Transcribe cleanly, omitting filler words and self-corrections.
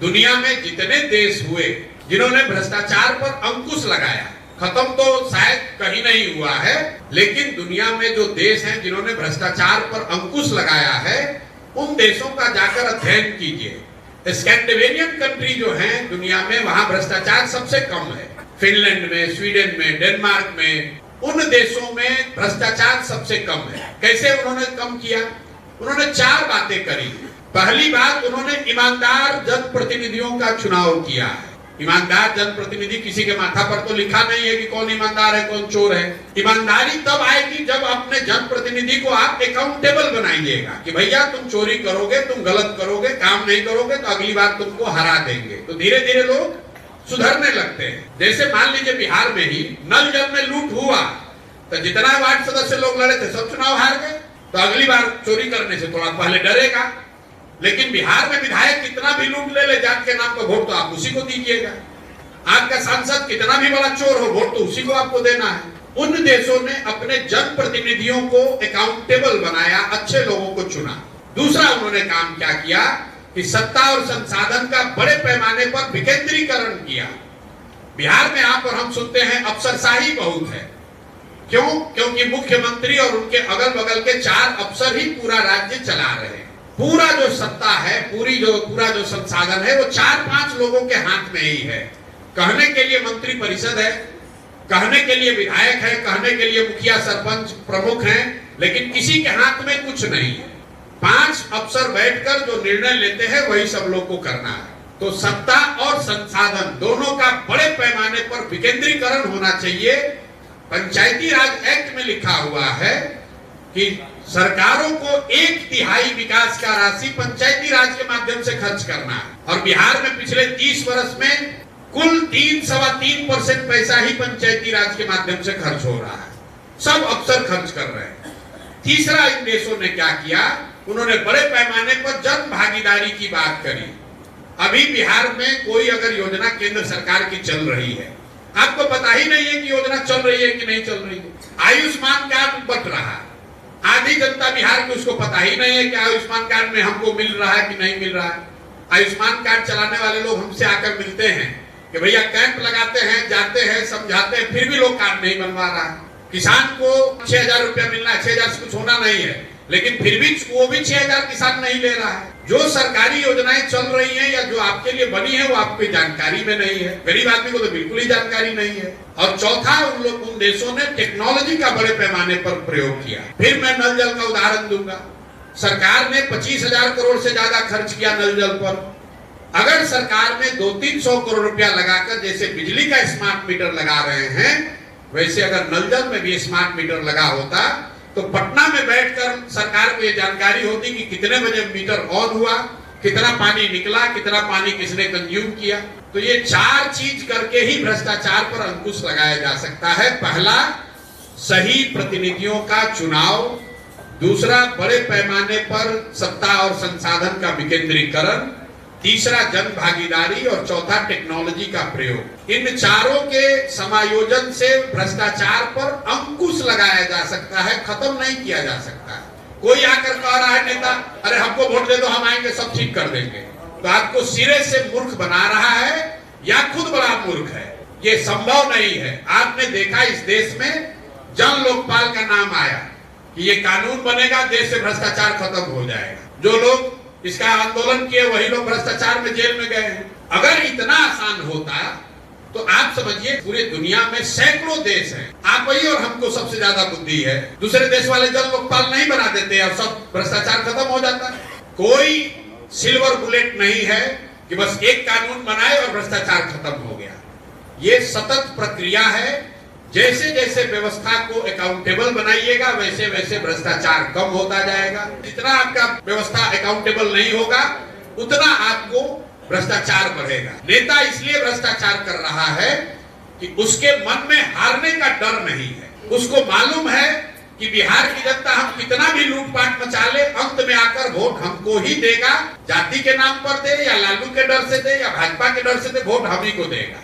दुनिया में जितने देश हुए जिन्होंने भ्रष्टाचार पर अंकुश लगाया, खत्म तो शायद कहीं नहीं हुआ है, लेकिन दुनिया में जो देश हैं जिन्होंने भ्रष्टाचार पर अंकुश लगाया है, उन देशों का जाकर अध्ययन कीजिए। स्कैंडिनेवियन कंट्री जो हैं दुनिया में, वहां भ्रष्टाचार सबसे कम है। फिनलैंड में, स्वीडन में, डेनमार्क में, उन देशों में भ्रष्टाचार सबसे कम है। कैसे उन्होंने कम किया? उन्होंने 4 बातें करी। पहली बात, उन्होंने ईमानदार जनप्रतिनिधियों का चुनाव किया है। ईमानदार जनप्रतिनिधि, किसी के माथा पर तो लिखा नहीं है कि कौन ईमानदार है कौन चोर है। ईमानदारी तब आएगी जब अपने जनप्रतिनिधि को आप अकाउंटेबल बनाइएगा कि भैया तुम चोरी करोगे, तुम गलत करोगे, काम नहीं करोगे तो अगली बार तुमको हरा देंगे। तो धीरे धीरे लोग सुधरने लगते हैं। जैसे मान लीजिए बिहार में ही नल जल में लूट हुआ तो जितना वार्ड सदस्य लोग लड़े थे सब चुनाव हार गए, तो अगली बार चोरी करने से थोड़ा पहले डरेगा। लेकिन बिहार में विधायक कितना भी लूट ले ले, जात के नाम पर वोट तो आप उसी को दीजिएगा। आपका सांसद कितना भी बड़ा चोर हो, वोट तो उसी को आपको देना है। उन देशों ने अपने जनप्रतिनिधियों को अकाउंटेबल बनाया, अच्छे लोगों को चुना। दूसरा उन्होंने काम क्या किया कि सत्ता और संसाधन का बड़े पैमाने पर विकेंद्रीकरण किया। बिहार में आप और हम सुनते हैं अफसरशाही बहुत है। क्यों? क्योंकि मुख्यमंत्री और उनके अगल बगल के 4 अफसर ही पूरा राज्य चला रहे हैं। पूरा जो सत्ता है, पूरा जो संसाधन है, वो 4-5 लोगों के हाथ में ही है। कहने के लिए मंत्री परिषद है, कहने के लिए विधायक है, कहने के लिए मुखिया सरपंच प्रमुख हैं, लेकिन किसी के हाथ में कुछ नहीं है। 5 अफसर बैठकर जो निर्णय लेते हैं वही सब लोग को करना है। तो सत्ता और संसाधन दोनों का बड़े पैमाने पर विकेंद्रीकरण होना चाहिए। पंचायती राज एक्ट में लिखा हुआ है कि सरकारों को 1/3 विकास का राशि पंचायती राज के माध्यम से खर्च करना है। और बिहार में पिछले 30 वर्ष में कुल 3-3.25% पैसा ही पंचायती राज के माध्यम से खर्च हो रहा है। सब अफसर खर्च कर रहे हैं। तीसरा, इन देशों ने क्या किया? उन्होंने बड़े पैमाने पर जन भागीदारी की बात करी। अभी बिहार में कोई अगर योजना केंद्र सरकार की चल रही है, आपको पता ही नहीं है कि योजना चल रही है कि नहीं चल रही है। आयुष्मान कार्ड बट रहा है, आधी जनता बिहार की उसको पता ही नहीं है कि आयुष्मान कार्ड में हमको मिल रहा है कि नहीं मिल रहा है। आयुष्मान कार्ड चलाने वाले लोग हमसे आकर मिलते हैं कि भैया कैंप लगाते हैं, जाते हैं, समझाते हैं, फिर भी लोग कार्ड नहीं बनवा रहा है। किसान को 6,000 रुपया मिलना है, 6,000 से कुछ होना नहीं है, लेकिन फिर भी वो भी 6,000 किसान नहीं ले रहा है। जो सरकारी योजनाएं चल रही हैं या जो आपके लिए बनी है वो आपकी जानकारी में नहीं है। गरीब आदमी को तो बिल्कुल ही जानकारी नहीं है। और चौथा, उन देशों ने टेक्नोलॉजी का बड़े पैमाने पर प्रयोग किया। फिर मैं नल जल का उदाहरण दूंगा। सरकार ने 25,000 करोड़ से ज्यादा खर्च किया नल जल पर। अगर सरकार ने 200-300 करोड़ रुपया लगाकर जैसे बिजली का स्मार्ट मीटर लगा रहे हैं, वैसे अगर नल जल में भी स्मार्ट मीटर लगा होता तो पटना में बैठकर सरकार को ये जानकारी होती कि कितने बजे मीटर ऑन हुआ, कितना पानी निकला, कितना पानी किसने कंज्यूम किया। तो ये 4 चीज करके ही भ्रष्टाचार पर अंकुश लगाया जा सकता है। पहला, सही प्रतिनिधियों का चुनाव। दूसरा, बड़े पैमाने पर सत्ता और संसाधन का विकेंद्रीकरण। तीसरा, जन भागीदारी। और चौथा, टेक्नोलॉजी का प्रयोग। इन चारों के समायोजन से भ्रष्टाचार पर अंकुश लगाया जा सकता है, खत्म नहीं किया जा सकता है। कोई आकर कह रहा है नेता, अरे हमको वोट दे दो, हम आएंगे सब ठीक कर देंगे, तो आपको सिरे से मूर्ख बना रहा है या खुद बड़ा मूर्ख है। ये संभव नहीं है। आपने देखा इस देश में जन लोकपाल का नाम आया कि ये कानून बनेगा, देश से भ्रष्टाचार खत्म हो जाएगा। जो लोग इसका आंदोलन किए वही लोग भ्रष्टाचार में जेल में गए हैं। अगर इतना आसान होता तो आप समझिए पूरे दुनिया में सैकड़ों देश हैं, आप ही और हमको सबसे ज्यादा बुद्धि है, दूसरे देश वाले जन लोकपाल नहीं बना देते और सब भ्रष्टाचार खत्म हो जाता है। कोई सिल्वर बुलेट नहीं है कि बस एक कानून बनाए और भ्रष्टाचार खत्म हो गया। ये सतत प्रक्रिया है। जैसे जैसे व्यवस्था को अकाउंटेबल बनाइएगा वैसे वैसे भ्रष्टाचार कम होता जाएगा। जितना आपका व्यवस्था अकाउंटेबल नहीं होगा उतना आपको भ्रष्टाचार बढ़ेगा। नेता इसलिए भ्रष्टाचार कर रहा है कि उसके मन में हारने का डर नहीं है। उसको मालूम है कि बिहार की जनता हम कितना भी लूटपाट मचा ले, अंत में आकर वोट हमको ही देगा। जाति के नाम पर दे या लालू के डर से दे या भाजपा के डर से दे, वोट हम ही को देगा।